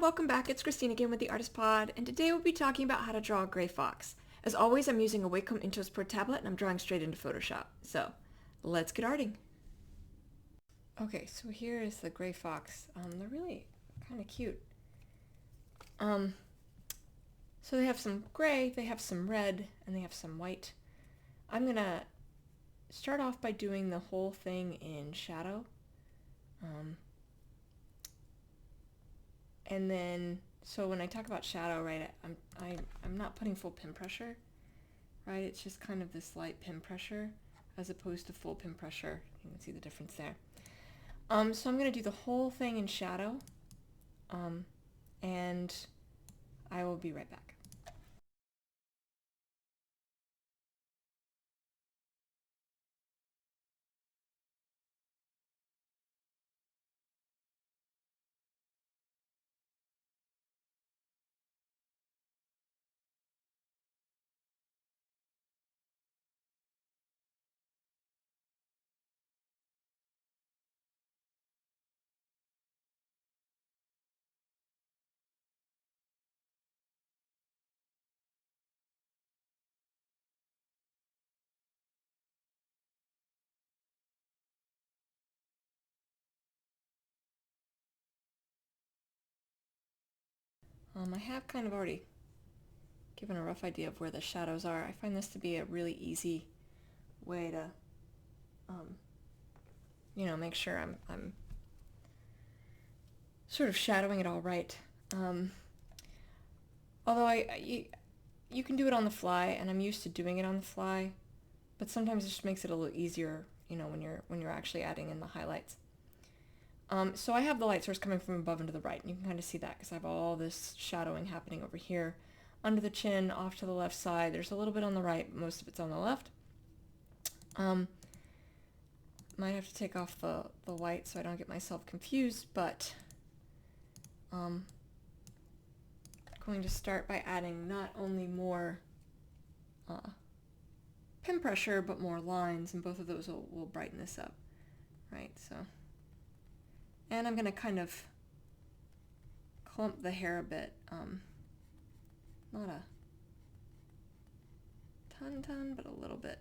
welcome back. It's Christine again with the Artist Pod, and today we'll be talking about how to draw a gray fox. As always, I'm using a Wacom Intuos Pro tablet, and I'm drawing straight into Photoshop. So, let's get arting. Okay, so here is the gray fox. They're really kind of cute. So they have some gray, they have some red, and they have some white. I'm gonna start off by doing the whole thing in shadow. And then, so when I talk about shadow, right, I'm not putting full pin pressure, right? It's just kind of this light pin pressure as opposed to full pin pressure. You can see the difference there. So I'm going to do the whole thing in shadow, and I will be right back. I have kind of already given a rough idea of where the shadows are. I find this to be a really easy way to, make sure I'm sort of shadowing it all right. Although you can do it on the fly, and I'm used to doing it on the fly, but sometimes it just makes it a little easier, when you're actually adding in the highlights. So I have the light source coming from above and to the right, and you can kind of see that because I have all this shadowing happening over here. Under the chin, off to the left side. There's a little bit on the right, but most of it's on the left. Might have to take off the white so I don't get myself confused, but I'm going to start by adding not only more pin pressure, but more lines, and both of those will brighten this up, right? So. And I'm going to kind of clump the hair a bit. Not a ton, but a little bit.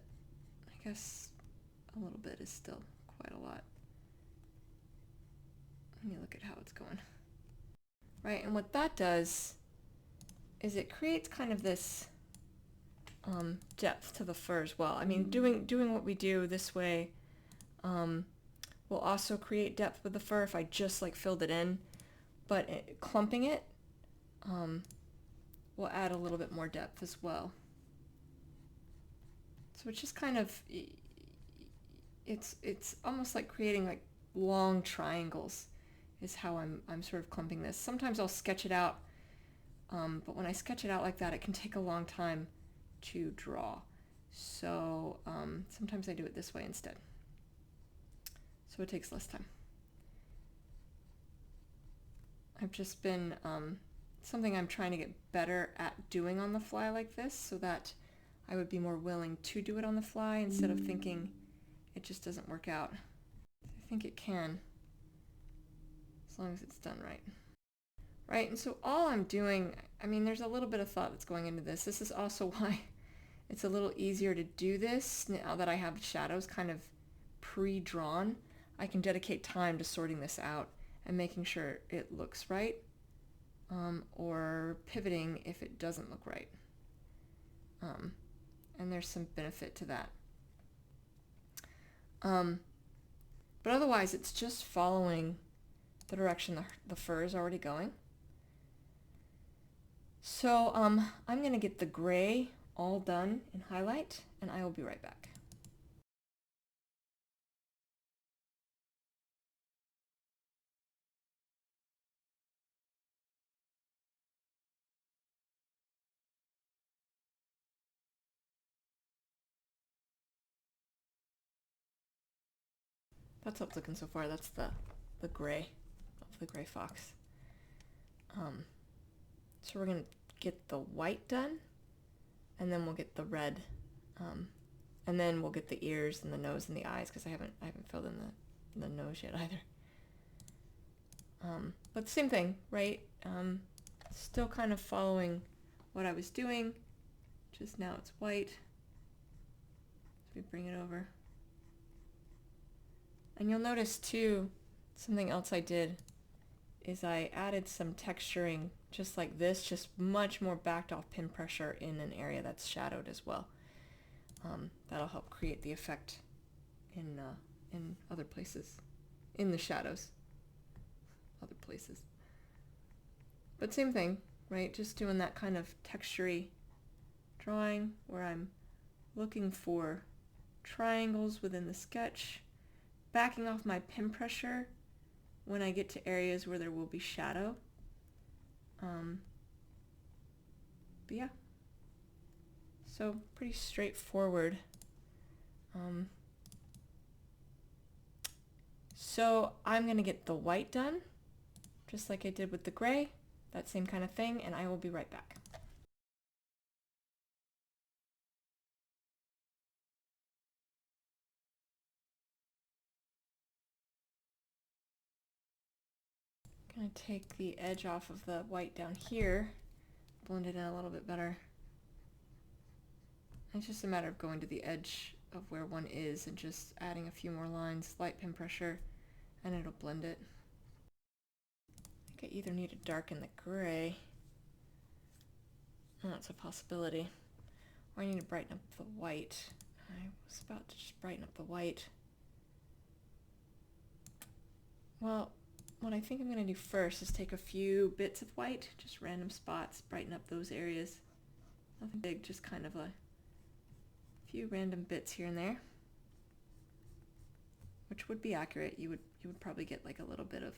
I guess a little bit is still quite a lot. Let me look at how it's going. Right, and what that does is it creates kind of this depth to the fur as well. I mean, doing what we do this way will also create depth with the fur if I just filled it in, but clumping it will add a little bit more depth as well. So it's just kind of, it's almost like creating long triangles is how I'm sort of clumping this. Sometimes I'll sketch it out, but when I sketch it out like that, it can take a long time to draw. So sometimes I do it this way instead. So it takes less time. I've just been something I'm trying to get better at doing on the fly like this, so that I would be more willing to do it on the fly instead of thinking it just doesn't work out. I think it can, as long as it's done right. Right, and so all I'm doing, I mean, there's a little bit of thought that's going into this. This is also why it's a little easier to do this now that I have shadows kind of pre-drawn. I can dedicate time to sorting this out and making sure it looks right, or pivoting if it doesn't look right. And there's some benefit to that. But otherwise, it's just following the direction the fur is already going. So I'm going to get the gray all done in highlight, and I will be right back. That's how it's looking so far. That's the gray of the gray fox. So we're going to get the white done, and then we'll get the red, and then we'll get the ears and the nose and the eyes, because I haven't filled in the nose yet either. But same thing, right? Still kind of following what I was doing, just now it's white. So we bring it over. And you'll notice too, something else I did is I added some texturing just like this, just much more backed off pin pressure in an area that's shadowed as well. That'll help create the effect in other places, in the shadows, other places. But same thing, right? Just doing that kind of textury drawing where I'm looking for triangles within the sketch, backing off my pin pressure when I get to areas where there will be shadow. But yeah, so pretty straightforward. So I'm going to get the white done, just like I did with the gray, that same kind of thing, and I will be right back. I'm going to take the edge off of the white down here, blend it in a little bit better. It's just a matter of going to the edge of where one is and just adding a few more lines, light pin pressure, and it'll blend it. I think I either need to darken the gray, oh, that's a possibility, or I need to brighten up the white. I was about to just brighten up the white. Well, what I think I'm going to do first is take a few bits of white, just random spots, brighten up those areas. Nothing big, just kind of a few random bits here and there, which would be accurate. You would probably get like a little bit of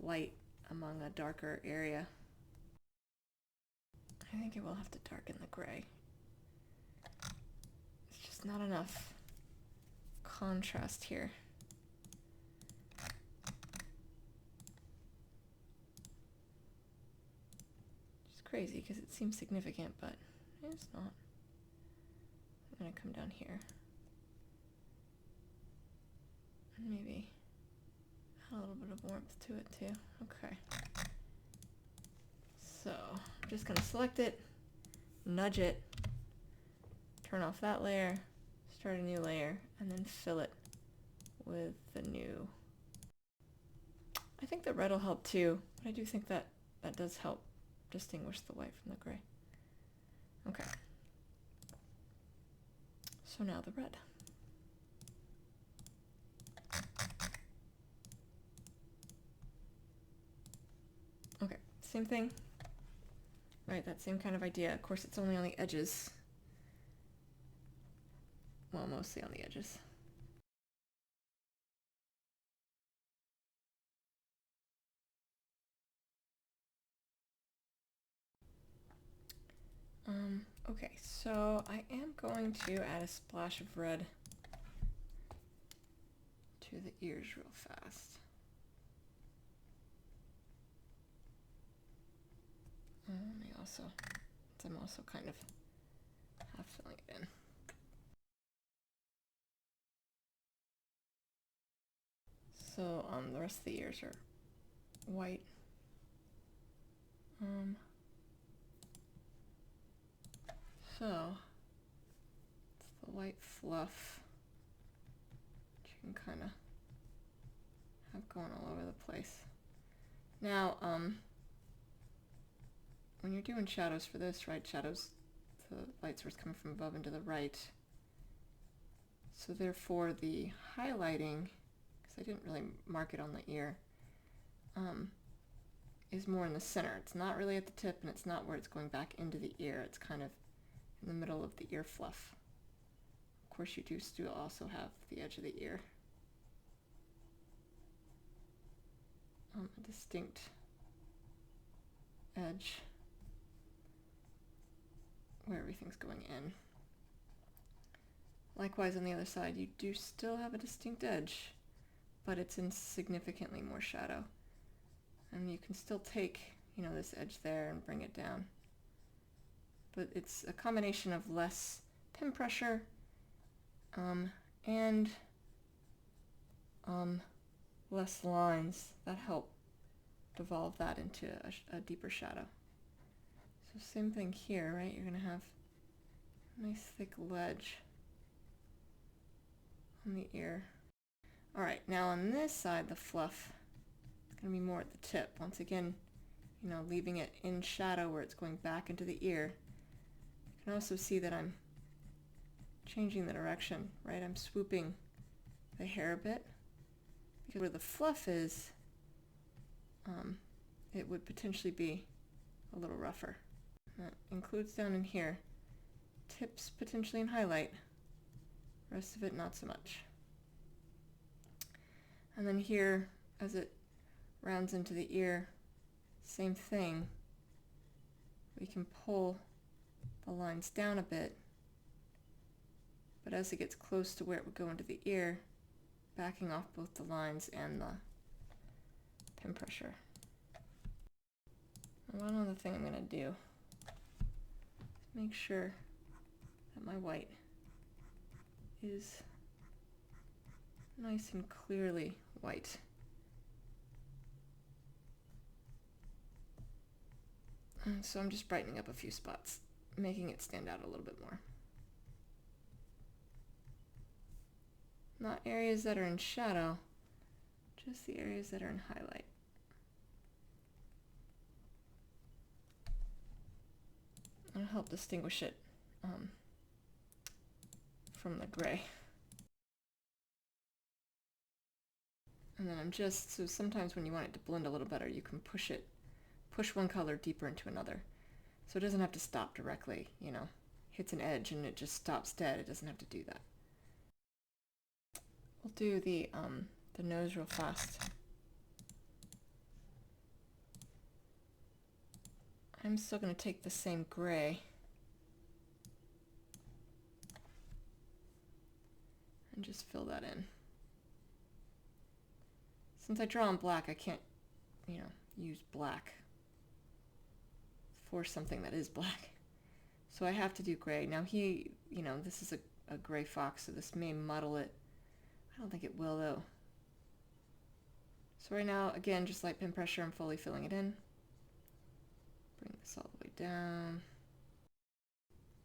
light among a darker area. I think I will have to darken the gray. It's just not enough contrast here. It's crazy because it seems significant, but it's not. I'm going to come down here and maybe add a little bit of warmth to it too. Okay. So I'm just going to select it, nudge it, turn off that layer, start a new layer, and then fill it with the new. I think the red will help too, but I do think that that does help distinguish the white from the gray. Okay. So now the red. Okay, same thing. Right, that same kind of idea. Of course, it's only on the edges. Well, mostly on the edges. Okay, so I am going to add a splash of red to the ears real fast. Let me also, I'm also kind of half filling it in. So the rest of the ears are white. So it's the white fluff which you can kind of have going all over the place. Now, when you're doing shadows for this, right, shadows, the light source coming from above and to the right. So therefore the highlighting, because I didn't really mark it on the ear, is more in the center. It's not really at the tip and it's not where it's going back into the ear. It's kind of in the middle of the ear fluff. Of course you do still also have the edge of the ear. A distinct edge where everything's going in. Likewise on the other side, you do still have a distinct edge, but it's in significantly more shadow. And you can still take, you know, this edge there and bring it down. But it's a combination of less pin pressure and less lines that help devolve that into a deeper shadow. So same thing here, right? You're going to have a nice thick ledge on the ear. All right, now on this side, the fluff is going to be more at the tip. Once again, you know, leaving it in shadow where it's going back into the ear. You can also see that I'm changing the direction, right? I'm swooping the hair a bit, because where the fluff is, it would potentially be a little rougher. That includes down in here. Tips potentially in highlight, rest of it not so much. And then here, as it rounds into the ear, same thing. We can pull the lines down a bit, but as it gets close to where it would go into the ear, backing off both the lines and the pin pressure. And one other thing I'm going to do is make sure that my white is nice and clearly white. And so I'm just brightening up a few spots, making it stand out a little bit more. Not areas that are in shadow, just the areas that are in highlight. It'll help distinguish it from the gray. And then so sometimes when you want it to blend a little better, you can push one color deeper into another. So it doesn't have to stop directly, you know, hits an edge and it just stops dead. It doesn't have to do that. We'll do the nose real fast. I'm still going to take the same gray and just fill that in. Since I draw in black, I can't, you know, use black for something that is black. So I have to do gray. Now you know, this is a gray fox, so this may muddle it. I don't think it will though. So right now, again, just light pin pressure, I'm fully filling it in. Bring this all the way down.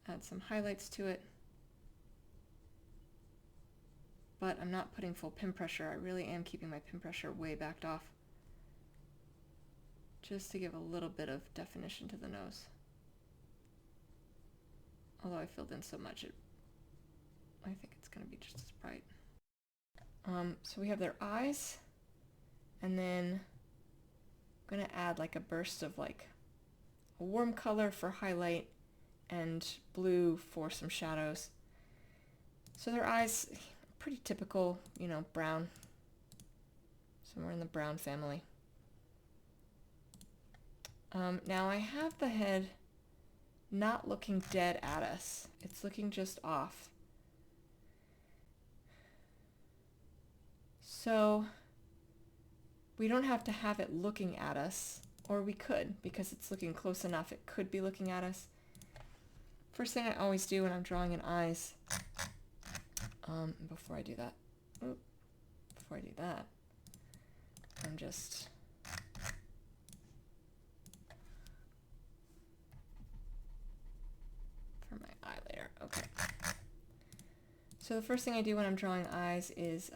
Add some highlights to it. But I'm not putting full pin pressure. I really am keeping my pin pressure way backed off, just to give a little bit of definition to the nose. Although I filled in so much, I think it's going to be just as bright. So we have their eyes, and then I'm going to add like a burst of like a warm color for highlight and blue for some shadows. So their eyes, pretty typical, you know, brown, somewhere in the brown family. Now I have the head not looking dead at us. It's looking just off. So we don't have to have it looking at us, or we could, because it's looking close enough, it could be looking at us. First thing I always do when I'm drawing in eyes, before I do that, I'm just for my eye layer. Okay. So the first thing I do when I'm drawing eyes is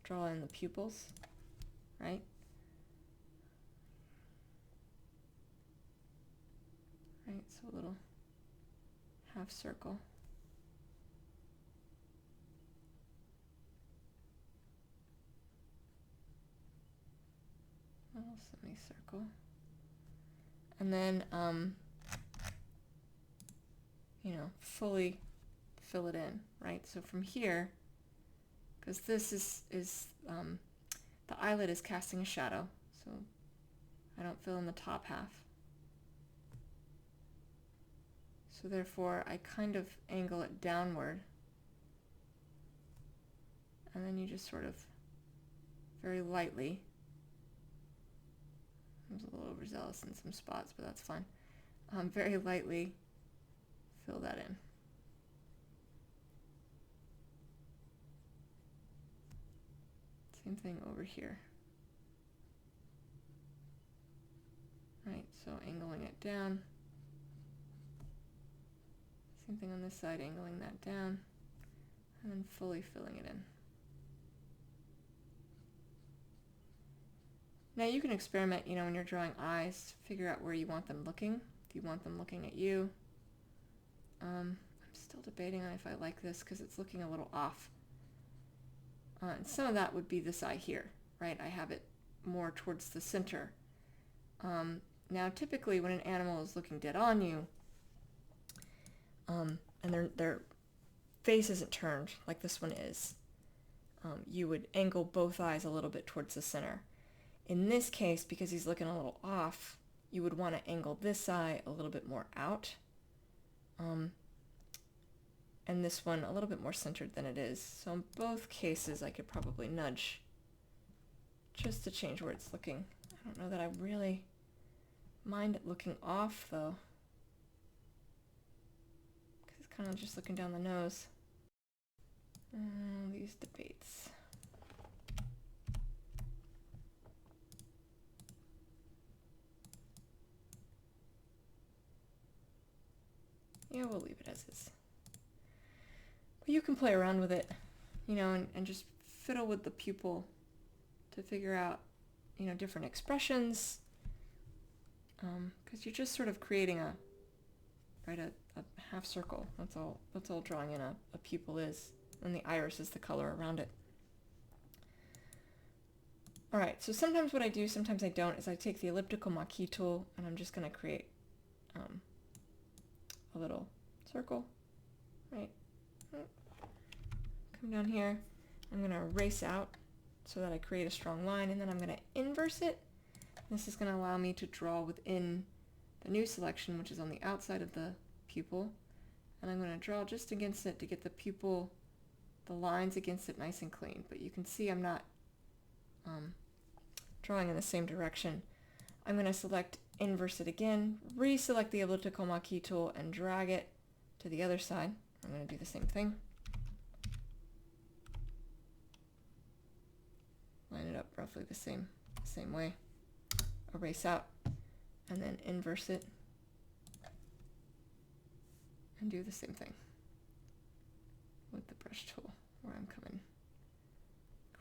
draw in the pupils, right? Right, so a little half circle. Little semicircle. And then, you know, fully fill it in, right? So from here, because this is the eyelid is casting a shadow, so I don't fill in the top half. So therefore, I kind of angle it downward, and then you just sort of very lightly, I was a little overzealous in some spots, but that's fine, very lightly fill that in. Same thing over here. angling it down. Same thing on this side, angling that down, and then fully filling it in. Now you can experiment, you know, when you're drawing eyes, figure out where you want them looking. If you want them looking at you. I'm still debating on if I like this because it's looking a little off. And some of that would be this eye here, right? I have it more towards the center. Now typically when an animal is looking dead on you, and their face isn't turned like this one is, you would angle both eyes a little bit towards the center. In this case, because he's looking a little off, you would want to angle this eye a little bit more out, and this one a little bit more centered than it is. So in both cases I could probably nudge just to change where it's looking. I don't know that I really mind it looking off though, because it's kind of just looking down the nose. These debates. Yeah, we'll leave it as is. But you can play around with it, you know, and just fiddle with the pupil to figure out, you know, different expressions, because you're just sort of creating a half circle. That's all drawing in a pupil is, and the iris is the color around it. All right, so sometimes what I do, sometimes I don't, is I take the elliptical Marquee tool and I'm just going to create a little circle, right? Come down here, I'm going to erase out so that I create a strong line, and then I'm going to inverse it. This is going to allow me to draw within the new selection, which is on the outside of the pupil, and I'm going to draw just against it to get the pupil, the lines against it nice and clean. But you can see I'm not drawing in the same direction. I'm going to select inverse it again, reselect the elliptical Marquee tool, and drag it to the other side. I'm going to do the same thing. Line it up roughly the same way. Erase out, and then inverse it, and do the same thing with the brush tool, where I'm coming,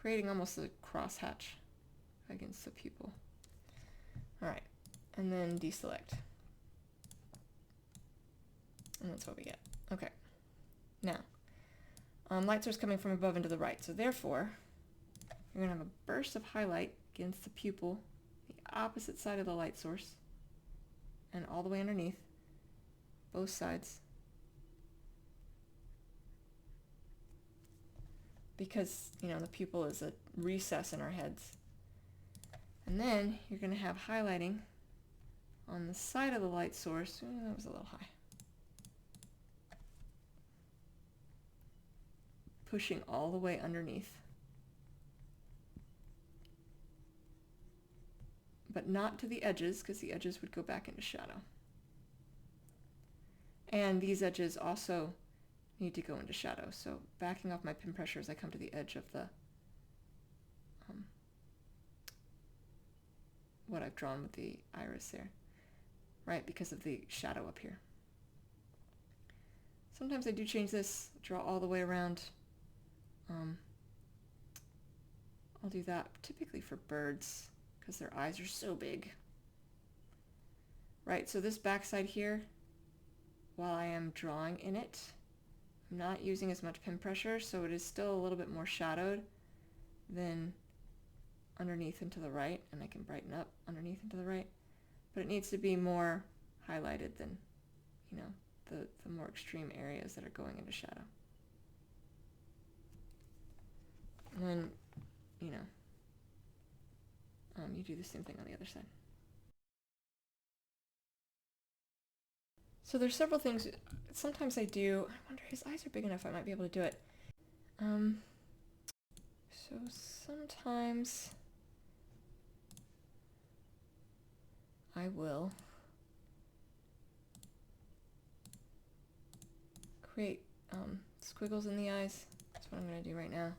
creating almost a crosshatch against the pupil. All right, and then deselect, and that's what we get. Okay, now light source coming from above and to the right, so therefore you're going to have a burst of highlight against the pupil, the opposite side of the light source, and all the way underneath, both sides. Because, you know, the pupil is a recess in our heads. And then you're going to have highlighting on the side of the light source. Ooh, that was a little high. Pushing all the way underneath. But not to the edges, because the edges would go back into shadow. And these edges also need to go into shadow. So backing off my pin pressure as I come to the edge of the what I've drawn with the iris there, right, because of the shadow up here. Sometimes I do change this, draw all the way around. I'll do that typically for birds, because their eyes are so big. Right, so this backside here, while I am drawing in it, I'm not using as much pin pressure, so it is still a little bit more shadowed than underneath and to the right, and I can brighten up underneath and to the right, but it needs to be more highlighted than, you know, the more extreme areas that are going into shadow. And then, you know, you do the same thing on the other side. So there's several things. Sometimes I do. I wonder, his eyes are big enough I might be able to do it. So sometimes I will create squiggles in the eyes. That's what I'm going to do right now.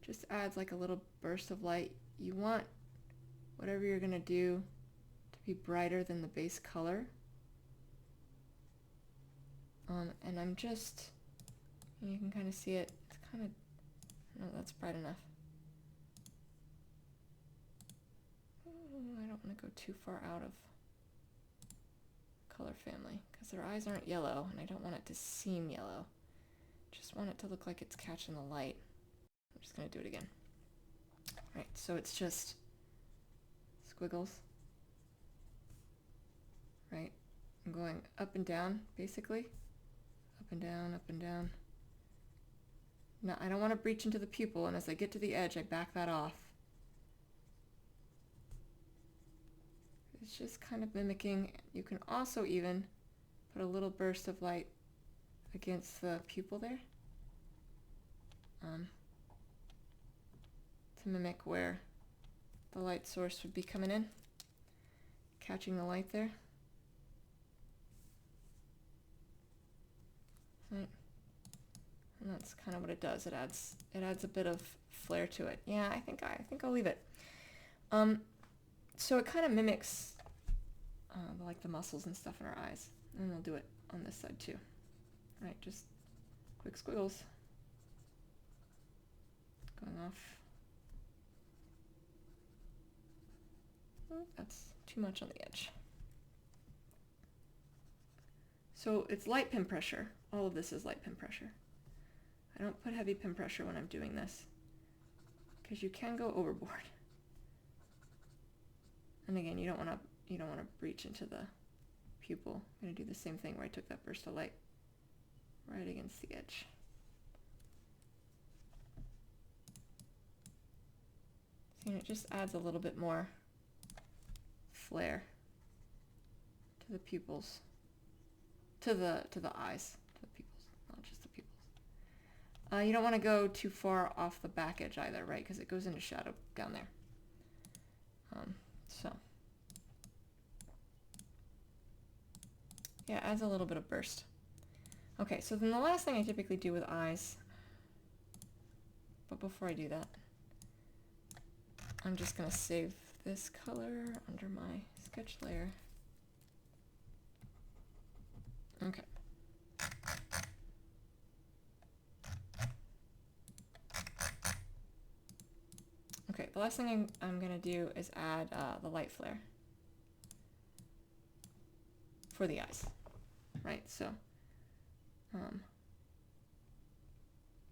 Just adds like a little burst of light. You want whatever you're going to do to be brighter than the base color. And I'm just, you can kind of see it, it's kind of, no, that's bright enough. I don't want to go too far out of color family because their eyes aren't yellow and I don't want it to seem yellow. Just want it to look like it's catching the light. I'm just going to do it again. Right, so it's just squiggles. Right, I'm going up and down basically. Up and down, up and down. Now I don't want to breach into the pupil, and as I get to the edge I back that off. It's just kind of mimicking. You can also even put a little burst of light against the pupil there to mimic where the light source would be coming in, catching the light there. Right. And that's kind of what it does. It adds a bit of flair to it. Yeah, I think I'll leave it. So it kind of mimics like the muscles and stuff in our eyes, and we'll do it on this side too. Right, just quick squiggles going off. Oh, that's too much on the edge. So it's light pin pressure. All of this is light pin pressure. I don't put heavy pin pressure when I'm doing this because you can go overboard. And again, you don't want to breach into the pupil. I'm going to do the same thing where I took that burst of light right against the edge. See, and it just adds a little bit more flair to the pupils, to the eyes, to the pupils, not just the pupils. You don't want to go too far off the back edge either, right? Because it goes into shadow down there. So yeah, adds a little bit of burst. Okay, so then the last thing I typically do with eyes, but before I do that, I'm just going to save this color under my sketch layer. Okay. Okay, the last thing I'm going to do is add the light flare for the eyes, right? So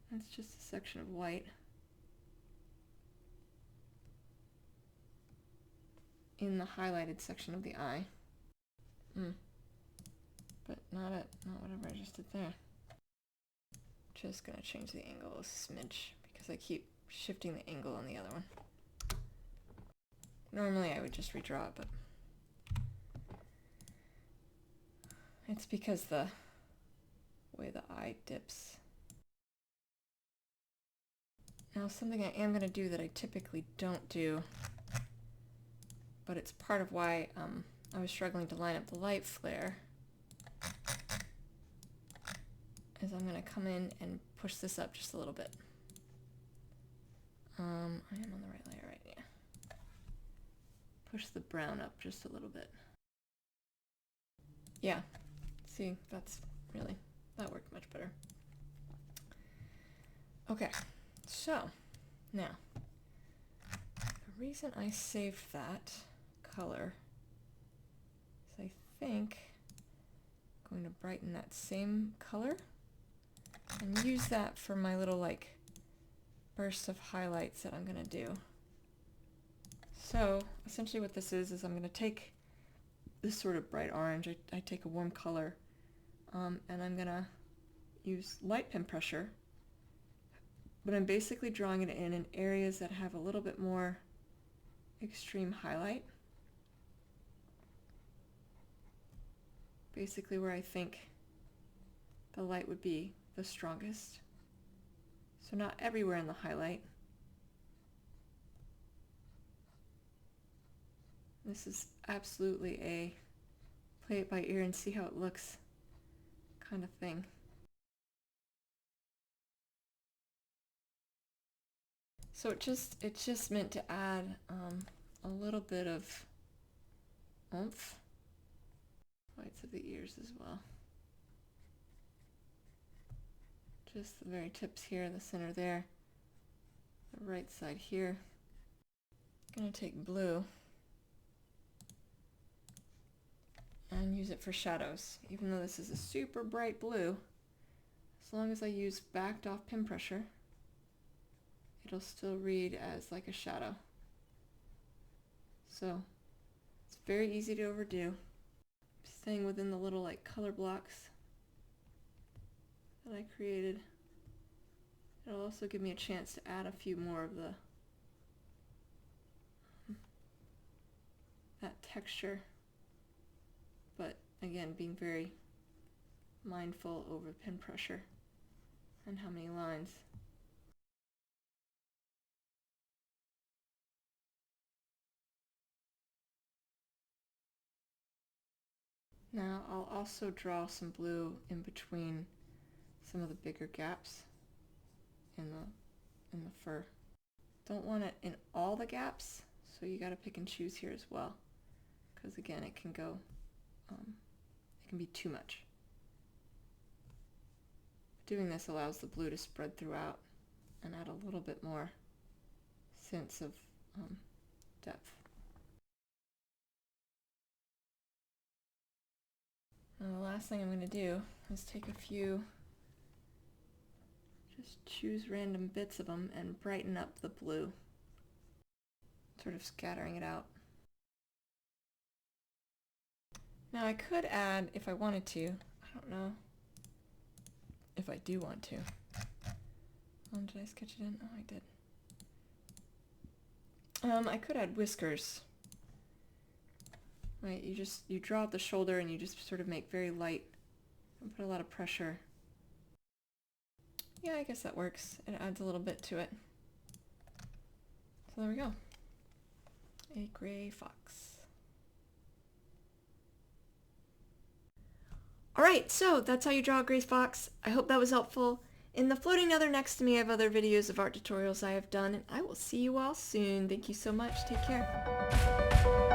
that's just a section of white in the highlighted section of the eye. But not whatever I just did there. Just gonna change the angle a smidge because I keep shifting the angle on the other one. Normally I would just redraw it, but it's because the way the eye dips. Now something I am going to do that I typically don't do, but it's part of why I was struggling to line up the light flare, is I'm going to come in and push this up just a little bit. I am on the right layer, right? Yeah. Push the brown up just a little bit. Yeah. See, that worked much better. Okay, so now the reason I saved that color is I think I'm going to brighten that same color and use that for my little like bursts of highlights that I'm going to do. So essentially what this is I'm going to take this sort of bright orange, I take a warm color, and I'm going to use light pin pressure, but I'm basically drawing it in areas that have a little bit more extreme highlight. Basically where I think the light would be the strongest. So not everywhere in the highlight. This is absolutely a play it by ear and see how it looks kind of thing. So it's just meant to add a little bit of oomph. Whites of the ears as well. Just the very tips here, the center there, the right side here. I'm going to take blue and use it for shadows. Even though this is a super bright blue, as long as I use backed off pin pressure, it'll still read as like a shadow. So it's very easy to overdo. Staying within the little like color blocks that I created. It'll also give me a chance to add a few more of that texture, but again being very mindful over pin pressure and how many lines. Now I'll also draw some blue in between some of the bigger gaps in the fur. Don't want it in all the gaps, so you got to pick and choose here as well, because again it can go it can be too much. Doing this allows the blue to spread throughout and add a little bit more sense of depth. And the last thing I'm going to do is take a few, just choose random bits of them and brighten up the blue, sort of scattering it out. Now I could add, if I wanted to, I don't know if I do want to. Did I sketch it in? Oh, I did. I could add whiskers. Right, you draw out the shoulder and you just sort of make very light and put a lot of pressure. Yeah, I guess that works. It adds a little bit to it. So there we go. A gray fox. Alright, so that's how you draw a gray fox. I hope that was helpful. In the floating nether next to me I have other videos of art tutorials I have done, and I will see you all soon. Thank you so much. Take care.